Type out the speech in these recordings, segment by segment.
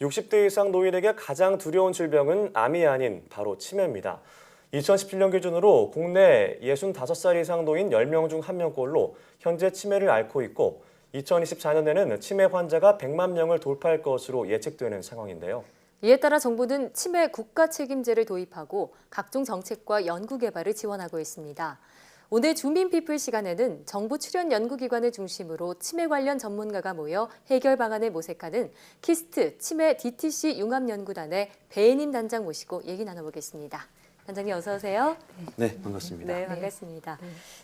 60대 이상 노인에게 가장 두려운 질병은 암이 아닌 바로 치매입니다. 2017년 기준으로 국내 65살 이상 노인 10명 중 1명꼴로 현재 치매를 앓고 있고 2024년에는 치매 환자가 100만 명을 돌파할 것으로 예측되는 상황인데요. 이에 따라 정부는 치매 국가 책임제를 도입하고 각종 정책과 연구 개발을 지원하고 있습니다. 오늘 주민피플 시간에는 정부 출연 연구기관을 중심으로 치매 관련 전문가가 모여 해결 방안을 모색하는 키스트 치매 DTC 융합연구단의 배혜님 단장 모시고 얘기 나눠보겠습니다. 단장님 어서 오세요. 네, 반갑습니다. 네, 반갑습니다.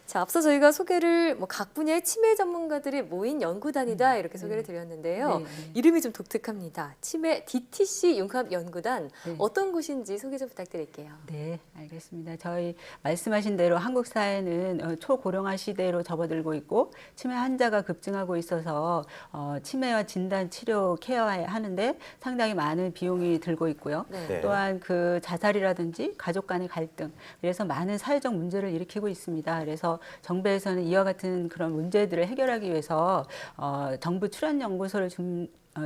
자, 앞서 저희가 소개를 각 분야의 치매 전문가들이 모인 연구단이다 이렇게 소개를 드렸는데요. 이름이 좀 독특합니다. 치매 DTC 융합연구단 어떤 곳인지 소개 좀 부탁드릴게요. 네, 알겠습니다. 저희 말씀하신 대로 한국 사회는 초고령화 시대로 접어들고 있고 치매 환자가 급증하고 있어서 치매와 진단, 치료, 케어하는데 상당히 많은 비용이 들고 있고요. 네. 또한 그 자살이라든지 가족 간의 갈등, 그래서 많은 사회적 문제를 일으키고 있습니다. 그래서 정부에서는 이와 같은 그런 문제들을 해결하기 위해서 정부 출연 연구소를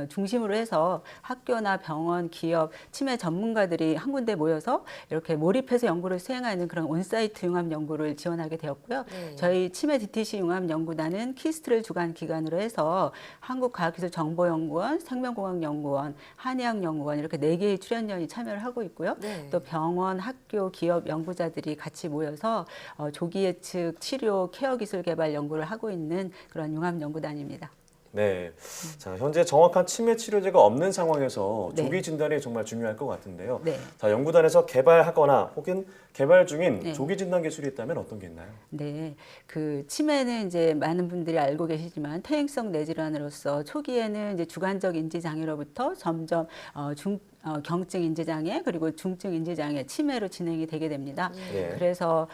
중심으로 해서 학교나 병원, 기업, 치매 전문가들이 한 군데 모여서 이렇게 몰입해서 연구를 수행하는 그런 온사이트 융합 연구를 지원하게 되었고요. 저희 치매 DTC 융합 연구단은 키스트를 주관 기관으로 해서 한국과학기술정보연구원, 생명공학연구원, 한의학연구원 이렇게 4개의 출연연이 참여를 하고 있고요. 또 병원, 학교, 기업 연구자들이 같이 모여서 조기 예측, 치료, 케어 기술 개발 연구를 하고 있는 그런 융합 연구단입니다. 네, 자 현재 정확한 치매 치료제가 없는 상황에서 네. 조기 진단이 정말 중요할 것 같은데요. 네. 자 연구단에서 개발하거나 혹은 개발 중인 네. 조기 진단 기술이 있다면 어떤 게 있나요? 네, 그 치매는 이제 많은 분들이 알고 계시지만 퇴행성 뇌질환으로서 초기에는 이제 주관적 인지 장애로부터 점점 경증 인지장애 그리고 중증 인지장애 치매로 진행이 되게 됩니다. 네. 그래서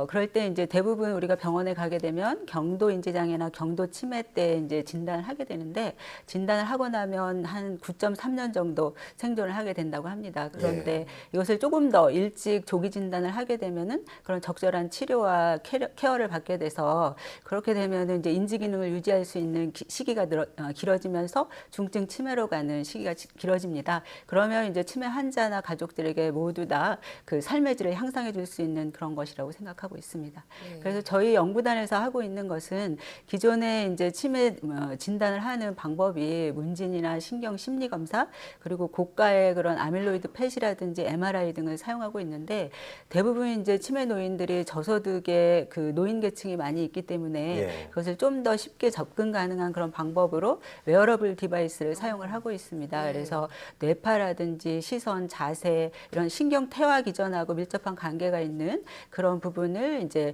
그럴 때 이제 대부분 우리가 병원에 가게 되면 경도 인지장애나 경도 치매 때 이제 진단을 하게 되는데 진단을 하고 나면 한 9.3년 정도 생존을 하게 된다고 합니다. 그런데 이것을 조금 더 일찍 조기 진단을 하게 되면은 그런 적절한 치료와 케어를 받게 돼서 그렇게 되면은 이제 인지 기능을 유지할 수 있는 시기가 길어지면서 중증 치매로 가는 시기가 길어집니다. 그러면 이제 치매 환자나 가족들에게 모두 다 그 삶의 질을 향상해 줄 수 있는 그런 것이라고 생각하고 있습니다. 그래서 저희 연구단에서 하고 있는 것은 기존에 이제 치매 진단을 하는 방법이 문진이나 신경 심리 검사 그리고 고가의 그런 아밀로이드 펫이라든지 MRI 등을 사용하고 있는데 대부분 이제 치매 노인들이 저소득의 그 노인 계층이 많이 있기 때문에 그것을 좀 더 쉽게 접근 가능한 그런 방법으로 웨어러블 디바이스를 사용을 하고 있습니다. 그래서 뇌파라든지 시선, 자세 이런 신경 퇴화 기전하고 밀접한 관계가 있는 그런 부분을 이제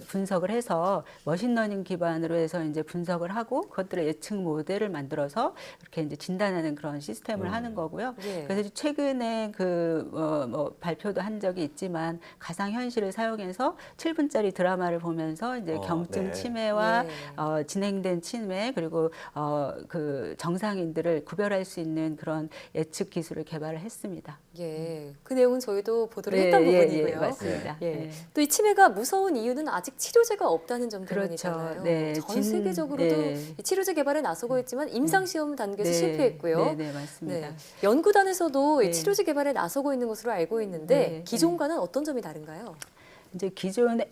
분석을 해서 머신러닝 기반으로 해서 이제 분석을 하고 그것들의 예측 모델을 만들어서 이렇게 이제 진단하는 그런 시스템을 하는 거고요. 그래서 최근에 그 발표도 한 적이 있지만 가상 현실을 사용해서 7분짜리 드라마를 보면서 이제 경증 치매와 진행된 치매 그리고 그 정상인들을 구별할 수 있는 그런 예측 기술을 개발을 했습니다. 예, 그 내용은 저희도 보도를 했던 부분이고요. 맞습니다. 또 이 치매가 무서운 이유는 아직 치료제가 없다는 점 때문이잖아요. 그렇죠. 전 세계적으로도 이 치료제 개발에 나서고 있지만 임상시험 단계에서 실패했고요. 네, 맞습니다. 연구단에서도 이 치료제 개발에 나서고 있는 것으로 알고 있는데 기존과는 어떤 점이 다른가요? 이제 기존에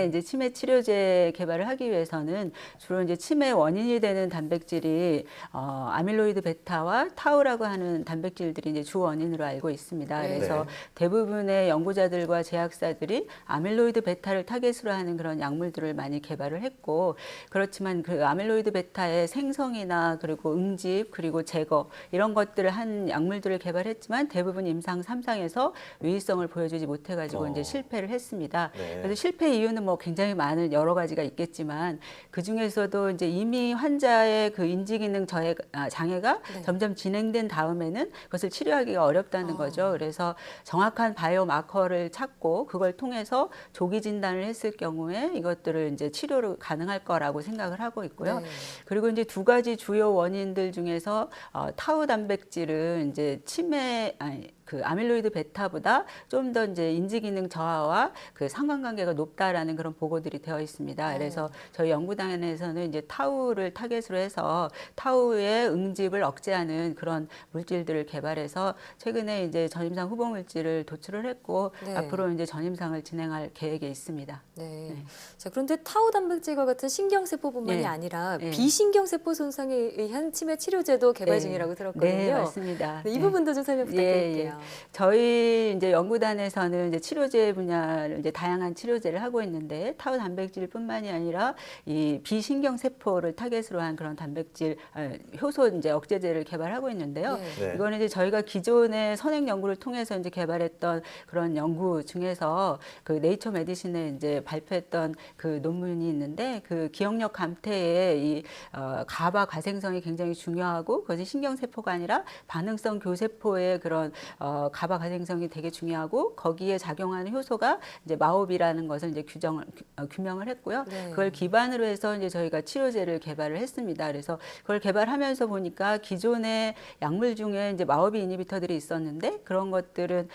이제 치매 치료제 개발을 하기 위해서는 주로 이제 치매 원인이 되는 단백질이 아밀로이드 베타와 타우라고 하는 단백질들이 이제 주 원인으로 알고 있습니다. 그래서 대부분의 연구자들과 제약사들이 아밀로이드 베타를 타겟으로 하는 그런 약물들을 많이 개발을 했고 그렇지만 그 아밀로이드 베타의 생성이나 그리고 응집 그리고 제거 이런 것들을 한 약물들을 개발했지만 대부분 임상 3상에서 유의성을 보여주지 못해가지고 이제 실패를 했습니다. 그래서 실패 이유는 뭐 굉장히 많은 여러 가지가 있겠지만 그 중에서도 이제 이미 환자의 그 인지 기능 장애가 점점 진행된 다음에는 그것을 치료하기가 어렵다는 거죠. 그래서 정확한 바이오 마커를 찾고 그걸 통해서 조기 진단을 했을 경우에 이것들을 이제 치료로 가능할 거라고 생각을 하고 있고요. 그리고 이제 두 가지 주요 원인들 중에서 타우 단백질은 이제 그 아밀로이드 베타보다 좀 더 이제 인지 기능 저하와 그 상관관계가 높다라는 그런 보고들이 되어 있습니다. 그래서 저희 연구단에서는 이제 타우를 타겟으로 해서 타우의 응집을 억제하는 그런 물질들을 개발해서 최근에 이제 전임상 후보 물질을 도출을 했고 네. 앞으로 이제 전임상을 진행할 계획에 있습니다. 네. 자, 그런데 타우 단백질과 같은 신경세포뿐만이 네. 아니라 네. 비신경세포 손상에 의한 치매 치료제도 개발 네. 중이라고 들었거든요. 네, 맞습니다. 네, 이 네. 부분도 좀 설명 부탁드릴게요. 저희 이제 연구단에서는 이제 치료제 분야를 이제 다양한 치료제를 하고 있는데 타우 단백질뿐만이 아니라 이 비신경 세포를 타겟으로 한 그런 단백질 효소 이제 억제제를 개발하고 있는데요. 네. 네. 이거는 이제 저희가 기존의 선행 연구를 통해서 이제 개발했던 그런 연구 중에서 그 네이처 메디신에 이제 발표했던 그 논문이 있는데 그 기억력 감퇴에 이 가바 과생성이 굉장히 중요하고 그것이 신경 세포가 아니라 반응성 교세포의 그런 가바 과생성이 되게 중요하고 거기에 작용하는 효소가 이제 마오비라는 것을 이제 규명을 했고요. 네. 그걸 기반으로 해서 이제 저희가 치료제를 개발을 했습니다. 그래서 그걸 개발하면서 보니까 기존의 약물 중에 이제 마오비 이니비터들이 있었는데 그런 것들은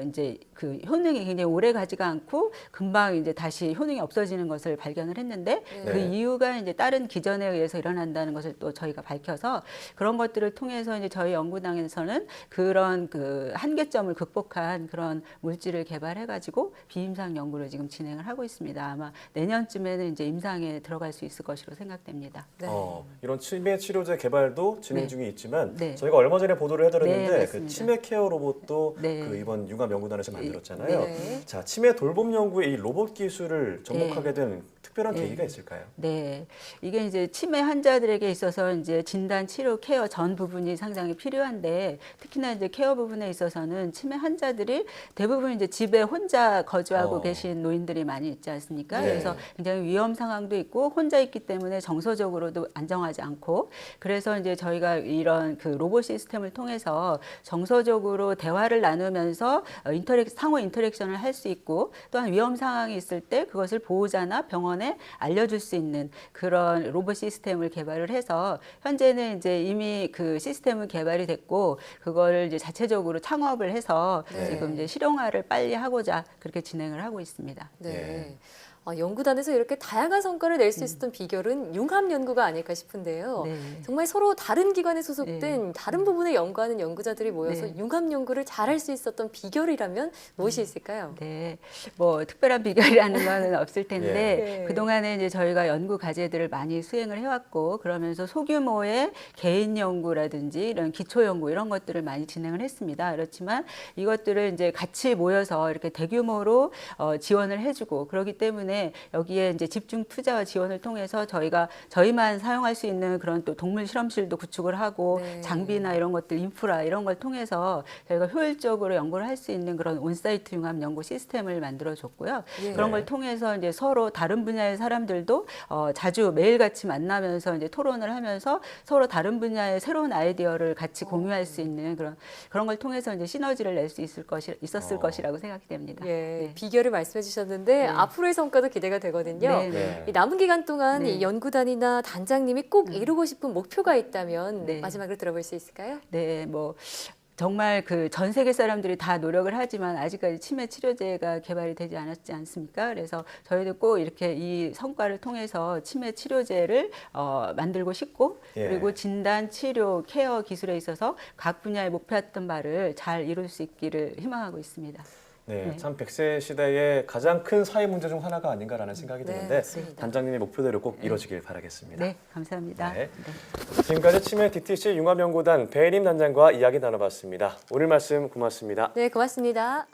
이제 그 효능이 굉장히 오래 가지가 않고 금방 이제 다시 효능이 없어지는 것을 발견을 했는데 그 네. 이유가 이제 다른 기전에 의해서 일어난다는 것을 또 저희가 밝혀서 그런 것들을 통해서 이제 저희 연구당에서는 그런 그 한계점을 극복한 그런 물질을 개발해 가지고 비임상 연구를 지금 진행을 하고 있습니다. 아마 내년쯤에는 이제 임상에 들어갈 수 있을 것으로 생각됩니다. 네. 이런 치매 치료제 개발도 진행 네. 중에 있지만 네. 저희가 얼마 전에 보도를 네, 해드렸는데 그 맞습니다. 치매 케어 로봇도 네. 그 이번 융합연구단에서 만들었잖아요. 네. 자, 치매 돌봄 연구에 이 로봇 기술을 접목하게 된 특별한 네. 계기가 있을까요? 네, 이게 이제 치매 환자들에게 있어서 이제 진단, 치료, 케어 전 부분이 상당히 필요한데 특히나 이제 케어 부분에 있어서는 치매 환자들이 대부분 이제 집에 혼자 거주하고 계신 노인들이 많이 있지 않습니까? 네. 그래서 굉장히 위험 상황도 있고 혼자 있기 때문에 정서적으로도 안정하지 않고 그래서 이제 저희가 이런 그 로봇 시스템을 통해서 정서적으로 대화를 나누면서 상호 인터랙션을 할 수 있고 또한 위험 상황이 있을 때 그것을 보호자나 병원에 알려줄 수 있는 그런 로봇 시스템을 개발을 해서 현재는 이제 이미 그 시스템은 개발이 됐고 그거를 이제 자체적으로 창업을 해서 네. 지금 이제 실용화를 빨리 하고자 그렇게 진행을 하고 있습니다. 네. 연구단에서 이렇게 다양한 성과를 낼 수 있었던 비결은 융합 연구가 아닐까 싶은데요. 네. 정말 서로 다른 기관에 소속된 네. 다른 부분에 연구하는 연구자들이 모여서 네. 융합 연구를 잘할 수 있었던 비결이라면 무엇이 있을까요? 네, 뭐 특별한 비결이라는 건 없을 텐데 네. 그동안에 이제 저희가 연구 과제들을 많이 수행을 해왔고 그러면서 소규모의 개인 연구라든지 이런 기초 연구 이런 것들을 많이 진행을 했습니다. 그렇지만 이것들을 이제 같이 모여서 이렇게 대규모로 지원을 해주고 그렇기 때문에 여기에 이제 집중 투자와 지원을 통해서 저희가 저희만 사용할 수 있는 그런 또 동물 실험실도 구축을 하고 네. 장비나 이런 것들 인프라 이런 걸 통해서 저희가 효율적으로 연구를 할 수 있는 그런 온사이트 융합 연구 시스템을 만들어 줬고요. 예. 그런 걸 통해서 이제 서로 다른 분야의 사람들도 자주 매일같이 만나면서 이제 토론을 하면서 서로 다른 분야의 새로운 아이디어를 같이 공유할 수 있는 그런 걸 통해서 이제 시너지를 낼 수 있었을 것이라고 생각이 됩니다. 예, 네. 비결을 말씀해 주셨는데 네. 앞으로의 성과도 기대가 되거든요. 네, 네. 이 남은 기간 동안 네. 이 연구단이나 단장님이 꼭 이루고 싶은 목표가 있다면 네. 마지막으로 들어볼 수 있을까요? 네, 뭐 정말 그 전 세계 사람들이 다 노력을 하지만 아직까지 치매 치료제가 개발이 되지 않았지 않습니까? 그래서 저희도 꼭 이렇게 이 성과를 통해서 치매 치료제를 만들고 싶고 예. 그리고 진단, 치료, 케어 기술에 있어서 각 분야에 목표했던 바를 잘 이룰 수 있기를 희망하고 있습니다. 네, 네. 참 100세 시대의 가장 큰 사회 문제 중 하나가 아닌가라는 생각이 네, 드는데 맞습니다. 단장님의 목표대로 꼭 이루어지길 바라겠습니다. 네, 감사합니다. 네. 네. 지금까지 치매 DTC 융합연구단 배혜림 단장과 이야기 나눠봤습니다. 오늘 말씀 고맙습니다. 네, 고맙습니다.